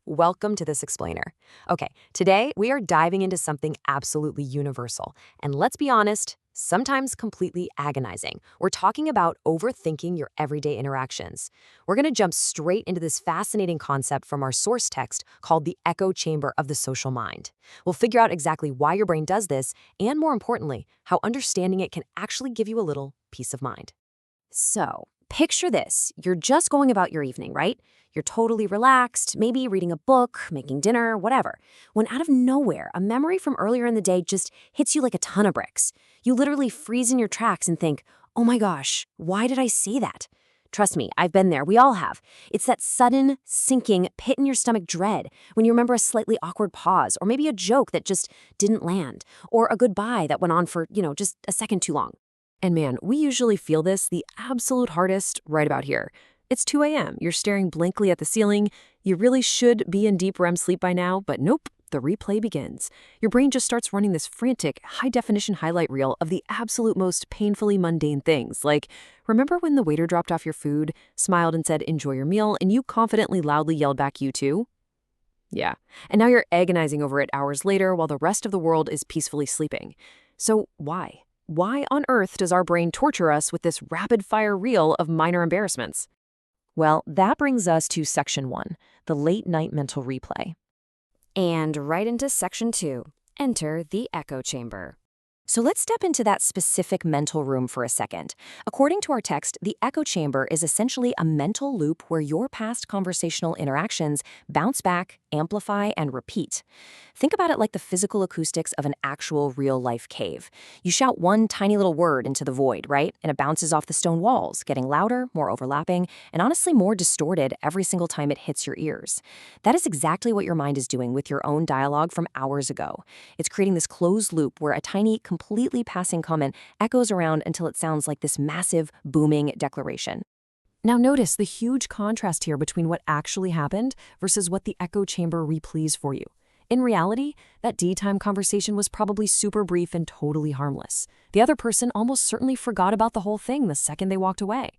Welcome to this explainer. Okay, today we are diving into something absolutely universal, and let's be honest, sometimes completely agonizing. We're talking about overthinking your everyday interactions. We're going to jump straight into this fascinating concept from our source text called the echo chamber of the social mind. We'll figure out exactly why your brain does this, and more importantly, how understanding it can actually give you a little peace of mind. So, picture this. You're just going about your evening, right? You're totally relaxed, maybe reading a book, making dinner, whatever. When out of nowhere, a memory from earlier in the day just hits you like a ton of bricks. You literally freeze in your tracks and think, oh my gosh, why did I say that? Trust me, I've been there. We all have. It's that sudden, sinking, pit in your stomach dread when you remember a slightly awkward pause, or maybe a joke that just didn't land, or a goodbye that went on for, just a second too long. And man, we usually feel this the absolute hardest right about here. It's 2 a.m., you're staring blankly at the ceiling, you really should be in deep REM sleep by now, but nope, the replay begins. Your brain just starts running this frantic, high-definition highlight reel of the absolute most painfully mundane things, like, remember when the waiter dropped off your food, smiled and said, enjoy your meal, and you confidently loudly yelled back, you too? Yeah, and now you're agonizing over it hours later while the rest of the world is peacefully sleeping. So why? Why on earth does our brain torture us with this rapid-fire reel of minor embarrassments? Well, that brings us to Section 1, the late-night mental replay. And right into Section 2, enter the echo chamber. So let's step into that specific mental room for a second. According to our text, the echo chamber is essentially a mental loop where your past conversational interactions bounce back, amplify, and repeat. Think about it like the physical acoustics of an actual real-life cave. You shout one tiny little word into the void, right? And it bounces off the stone walls, getting louder, more overlapping, and honestly more distorted every single time it hits your ears. That is exactly what your mind is doing with your own dialogue from hours ago. It's creating this closed loop where a tiny, completely passing comment echoes around until it sounds like this massive, booming declaration. Now notice the huge contrast here between what actually happened versus what the echo chamber replays for you. In reality, that daytime conversation was probably super brief and totally harmless. The other person almost certainly forgot about the whole thing the second they walked away.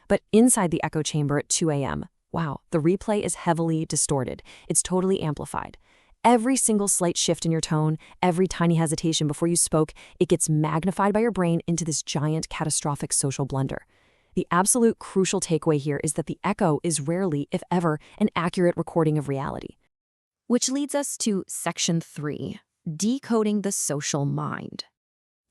But inside the echo chamber at 2 a.m., wow, the replay is heavily distorted. It's totally amplified. Every single slight shift in your tone, every tiny hesitation before you spoke, it gets magnified by your brain into this giant catastrophic social blunder. The absolute crucial takeaway here is that the echo is rarely, if ever, an accurate recording of reality. Which leads us to Section 3, decoding the social mind.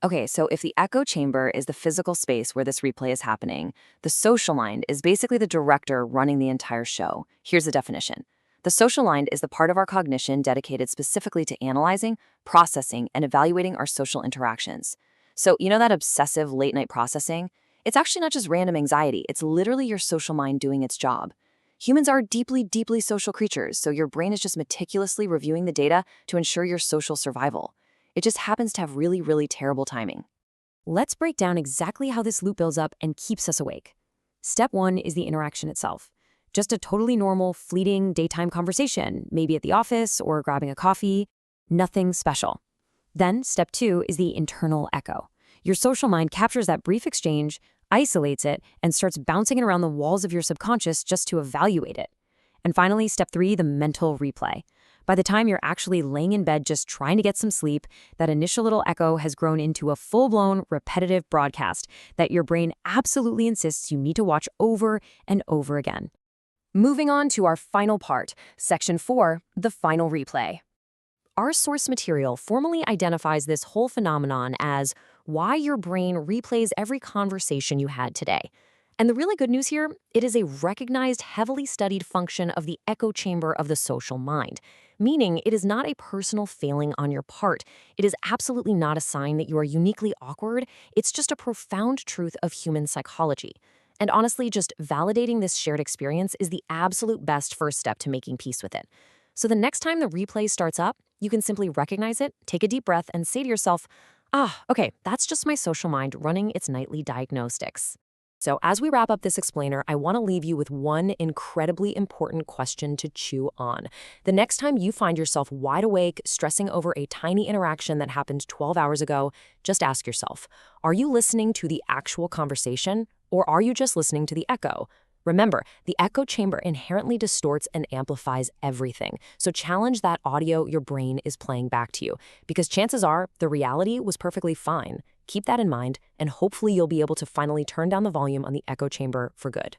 Okay, so if the echo chamber is the physical space where this replay is happening, the social mind is basically the director running the entire show. Here's the definition. The social mind is the part of our cognition dedicated specifically to analyzing, processing, and evaluating our social interactions. So, that obsessive late-night processing? It's actually not just random anxiety. It's literally your social mind doing its job. Humans are deeply, deeply social creatures, so your brain is just meticulously reviewing the data to ensure your social survival. It just happens to have really, really terrible timing. Let's break down exactly how this loop builds up and keeps us awake. Step 1 is the interaction itself. Just a totally normal, fleeting daytime conversation, maybe at the office or grabbing a coffee. Nothing special. Then, step 2 is the internal echo. Your social mind captures that brief exchange, isolates it, and starts bouncing it around the walls of your subconscious just to evaluate it. And finally, step 3, the mental replay. By the time you're actually laying in bed just trying to get some sleep, that initial little echo has grown into a full-blown, repetitive broadcast that your brain absolutely insists you need to watch over and over again. Moving on to our final part, Section 4, the final replay. Our source material formally identifies this whole phenomenon as why your brain replays every conversation you had today. And the really good news here, it is a recognized, heavily studied function of the echo chamber of the social mind, meaning it is not a personal failing on your part. It is absolutely not a sign that you are uniquely awkward. It's just a profound truth of human psychology. And honestly, just validating this shared experience is the absolute best first step to making peace with it. So the next time the replay starts up, you can simply recognize it, take a deep breath, and say to yourself, okay, that's just my social mind running its nightly diagnostics. So as we wrap up this explainer, I want to leave you with one incredibly important question to chew on. The next time you find yourself wide awake, stressing over a tiny interaction that happened 12 hours ago, just ask yourself, are you listening to the actual conversation, or are you just listening to the echo? Remember, the echo chamber inherently distorts and amplifies everything. So challenge that audio your brain is playing back to you, because chances are the reality was perfectly fine. Keep that in mind, and hopefully you'll be able to finally turn down the volume on the echo chamber for good.